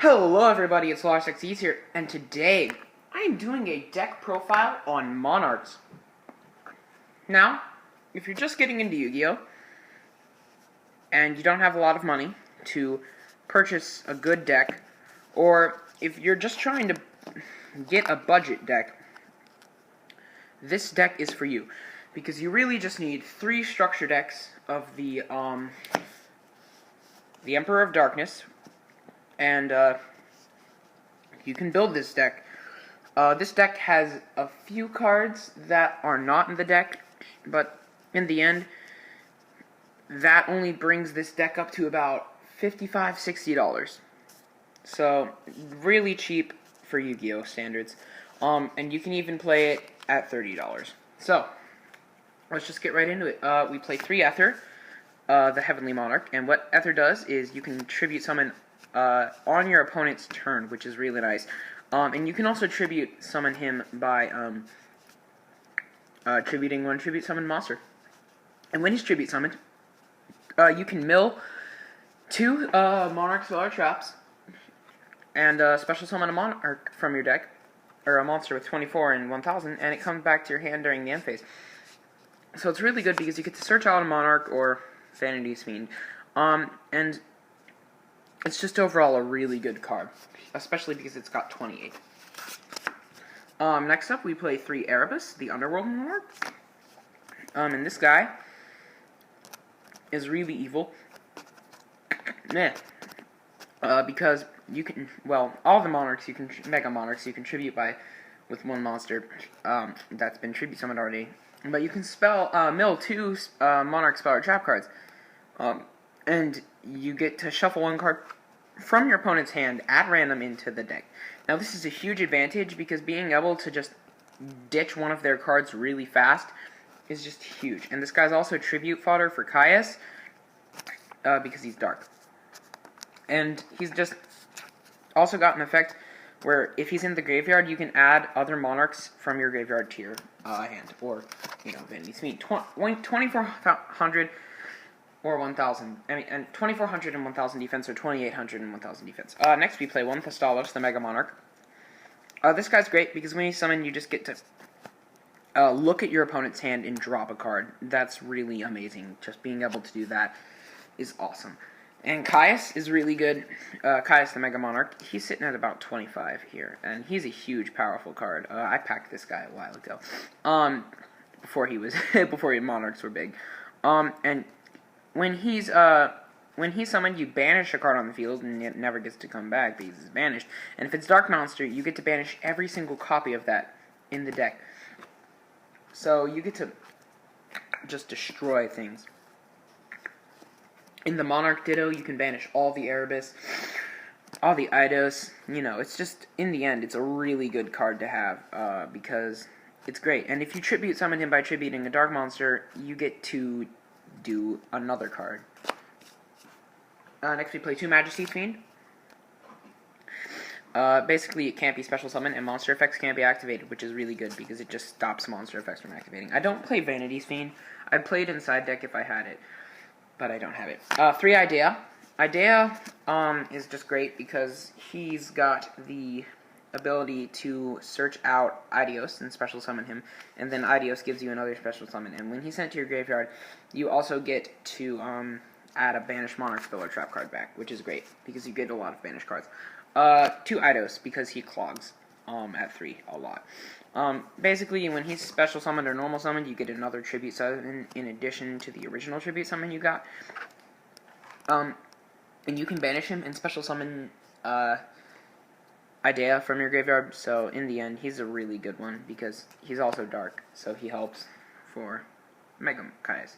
Hello everybody, it's Walrusxyz here, and today I am doing a deck profile on Monarchs. Now, if you're just getting into Yu-Gi-Oh! And you don't have a lot of money to purchase a good deck, or if you're just trying to get a budget deck, this deck is for you. Because you really just need 3 structure decks of the Emperor of Darkness, and you can build this deck. This deck has a few cards that are not in the deck, but in the end, that only brings this deck up to about $55–$60. So, really cheap for Yu-Gi-Oh! Standards. And you can even play it at $30. So, let's just get right into it. We play 3 Ether, the Heavenly Monarch, and what Ether does is you can tribute summon on your opponent's turn, which is really nice. And you can also tribute summon him by tributing one tribute summon monster. And when he's tribute summoned, you can mill 2 Monarch Traps and special summon a Monarch from your deck, or a monster with 24 and 1000, and it comes back to your hand during the end phase. So it's really good because you get to search out a Monarch or Vanity's Fiend, and it's just overall a really good card, especially because it's got 28. Next up, we play 3 Erebus, the Underworld Monarch. And this guy is really evil. Because you can, well, all the Monarchs, you can, Mega Monarchs, you can tribute with 1 monster that's been tribute summoned already. But you can mill 2 Monarch Spell or Trap cards. And you get to shuffle 1 card from your opponent's hand at random into the deck. Now this is a huge advantage because being able to just ditch one of their cards really fast is just huge. And this guy's also tribute fodder for Caius because he's dark. And he's just also got an effect where if he's in the graveyard, you can add other Monarchs from your graveyard to your hand. Or, you know, Vanity's Fiend. 2400 or 1000. I mean, and 2400 and 1000 defense, or 2800 and 1000 defense. Next we play 1 Thestalos, the Mega Monarch. This guy's great because when you summon, you just get to look at your opponent's hand and drop a card. That's really amazing. Just being able to do that is awesome. And Caius is really good. Caius the Mega Monarch. He's sitting at about 25 here, and he's a huge, powerful card. I packed this guy a while ago, before Monarchs were big. And when he's summoned, you banish a card on the field, and it never gets to come back because it's banished. And if it's Dark Monster, you get to banish every single copy of that in the deck. So you get to just destroy things. In the Monarch Ditto, you can banish all the Erebus, all the Eidos. You know, it's just, in the end, it's a really good card to have, because it's great. And if you tribute summon him by tributing a Dark Monster, you get to do another card. Next we play 2 Majesty's Fiend. Basically, it can't be special summoned, and monster effects can't be activated, which is really good because it just stops monster effects from activating. I don't play Vanity's Fiend. I'd play it inside deck if I had it, but I don't have it. 3 Idea. Idea is just great because he's got the ability to search out Eidos and special summon him, and then Eidos gives you another special summon, and when he's sent to your graveyard, you also get to add a banished Monarch Spell or Trap card back, which is great because you get a lot of banished cards. 2 Eidos because he clogs at 3 a lot. Basically, when he's special summoned or normal summoned, you get another tribute summon in addition to the original tribute summon you got. And you can banish him and special summon Idea from your graveyard, so in the end, he's a really good one because he's also dark, so he helps for Mega Caius.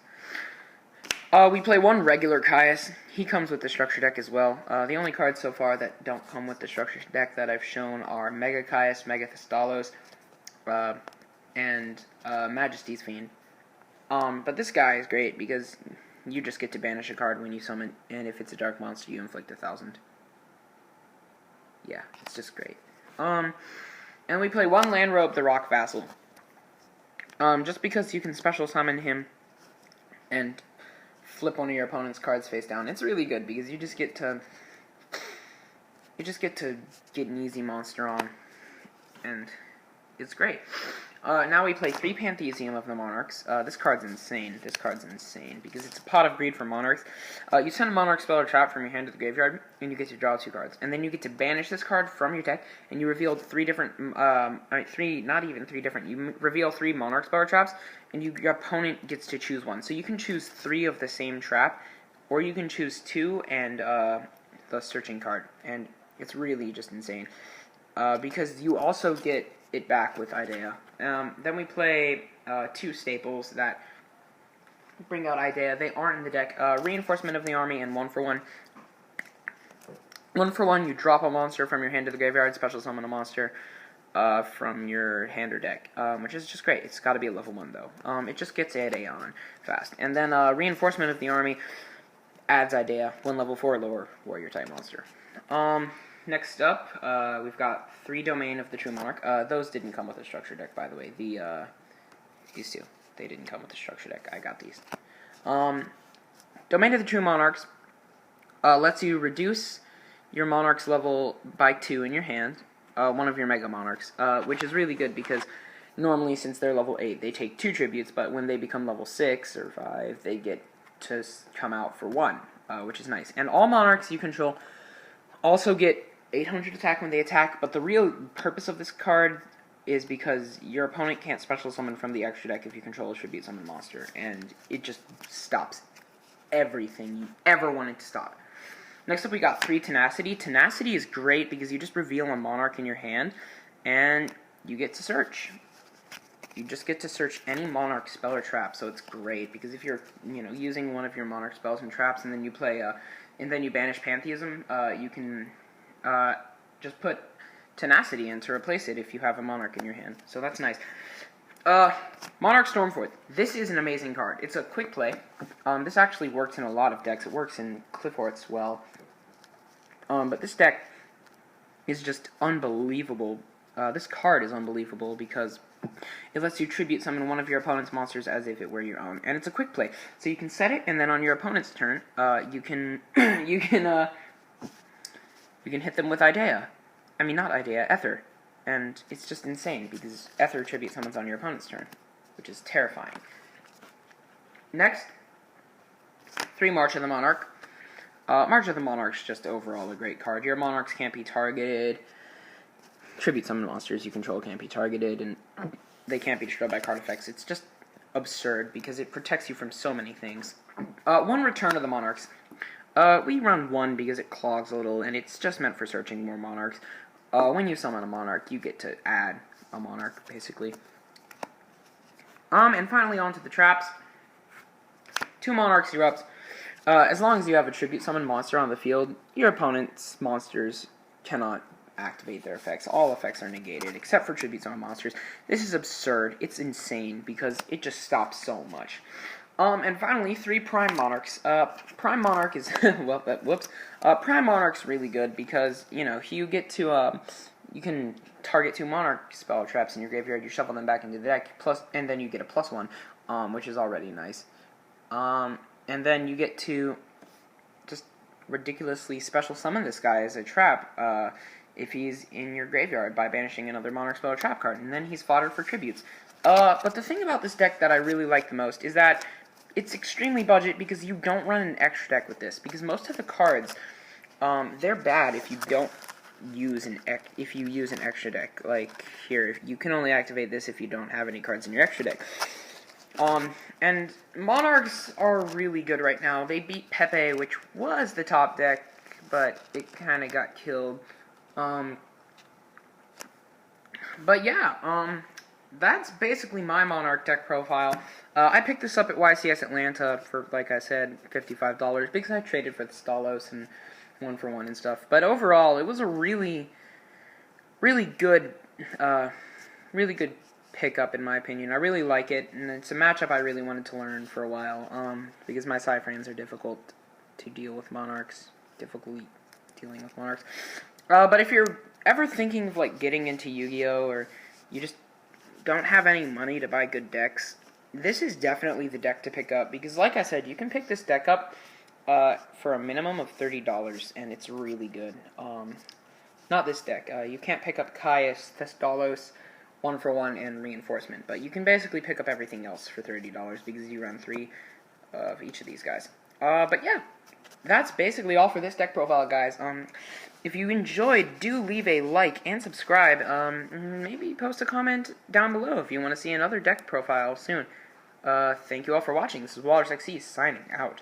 We play 1 regular Caius. He comes with the structure deck as well. The only cards so far that don't come with the structure deck that I've shown are Mega Caius, Mega Thestalos, and Majesty's Fiend. But this guy is great because you just get to banish a card when you summon, and if it's a dark monster, you inflict 1000. Yeah, it's just great. And we play 1 Landreaux, the Rock Vassal. Just because you can special summon him and flip one of your opponent's cards face down. It's really good because you just get to you just get to get an easy monster on, and it's great. Now we play 3 Pantheism of the Monarchs. This card's insane. This card's insane because it's a pot of greed for Monarchs. You send a Monarch spell or trap from your hand to the graveyard, and you get to draw 2 cards. And then you get to banish this card from your deck, and you reveal 3 different, not even 3 different, you reveal 3 Monarch spell or traps, and your opponent gets to choose one. So you can choose 3 of the same trap, or you can choose 2 and the searching card. And it's really just insane. Because you also get it back with Idea. Then we play 2 staples that bring out Idea. They aren't in the deck. Reinforcement of the Army and 1-for-1. 1-for-1, you drop a monster from your hand to the graveyard, special summon a monster from your hand or deck, which is just great. It's got to be a level 1, though. It just gets Idea on fast. And then Reinforcement of the Army adds Idea, 1 level 4 lower warrior type monster. Next up, we've got 3 Domain of the True Monarch. Those didn't come with a structure deck, by the way. These 2, they didn't come with a structure deck. I got these. Domain of the True Monarchs lets you reduce your Monarch's level by 2 in your hand, one of your Mega Monarchs, which is really good because normally, since they're level 8, they take 2 tributes, but when they become level 6 or 5, they get to come out for 1, which is nice. And all Monarchs you control also get 800 attack when they attack, but the real purpose of this card is because your opponent can't special summon from the extra deck if you control a tribute summon monster, and it just stops everything you ever wanted to stop. Next up we got 3 Tenacity. Tenacity is great because you just reveal a Monarch in your hand, and you get to search. You just get to search any Monarch spell or trap, so it's great, because if you're, using one of your Monarch spells and traps, and then you play, and then you banish Pantheism, you can just put Tenacity in to replace it if you have a Monarch in your hand. So that's nice. Monarch Storm 4th. This is an amazing card. It's a quick play. This actually works in a lot of decks. It works in Clifford's well. But this deck is just unbelievable. This card is unbelievable because it lets you tribute summon one of your opponent's monsters as if it were your own. And it's a quick play. So you can set it, and then on your opponent's turn, you can hit them with Idea. I mean, not Idea, Ether. And it's just insane, because Ether tribute summons on your opponent's turn, which is terrifying. Next, 3 March of the Monarch. March of the Monarch's just overall a great card. Your Monarchs can't be targeted. Tribute summon monsters you control can't be targeted, and they can't be destroyed by card effects. It's just absurd, because it protects you from so many things. 1 Return of the Monarchs. We run 1 because it clogs a little, and it's just meant for searching more Monarchs. When you summon a Monarch, you get to add a Monarch, basically. And finally, on to the traps. 2 Monarchs erupts. As long as you have a tribute summon monster on the field, your opponent's monsters cannot activate their effects. All effects are negated, except for tribute summon monsters. This is absurd. It's insane, because it just stops so much. And finally, 3 Prime Monarchs. Prime Monarch is, Prime Monarch's really good because, you get to, you can target 2 Monarch spell traps in your graveyard, you shuffle them back into the deck, and then you get a +1, which is already nice. And then you get to just ridiculously special summon this guy as a trap, if he's in your graveyard by banishing another Monarch spell or trap card, and then he's fodder for tributes. But the thing about this deck that I really like the most is that it's extremely budget because you don't run an extra deck with this. Because most of the cards, they're bad if you don't use an extra deck. Like here, you can only activate this if you don't have any cards in your extra deck. And Monarchs are really good right now. They beat Pepe, which was the top deck, but it kind of got killed. But yeah, that's basically my Monarch deck profile. I picked this up at YCS Atlanta for, like I said, $55 because I traded for the Stalos and 1-for-1 and stuff. But overall, it was a really good pickup in my opinion. I really like it, and it's a matchup I really wanted to learn for a while, because my Cyframes are difficult to deal with Monarchs, difficulty dealing with Monarchs. But if you're ever thinking of like getting into Yu-Gi-Oh, or you just don't have any money to buy good decks, this is definitely the deck to pick up, because like I said, you can pick this deck up for a minimum of $30, and it's really good. not this deck. You can't pick up Caius, Thestalos, 1-for-1, and Reinforcement, but you can basically pick up everything else for $30 because you run 3 of each of these guys. But yeah, that's basically all for this deck profile, guys. If you enjoyed, do leave a like and subscribe. Maybe post a comment down below if you want to see another deck profile soon. Thank you all for watching. This is Walrusxyz signing out.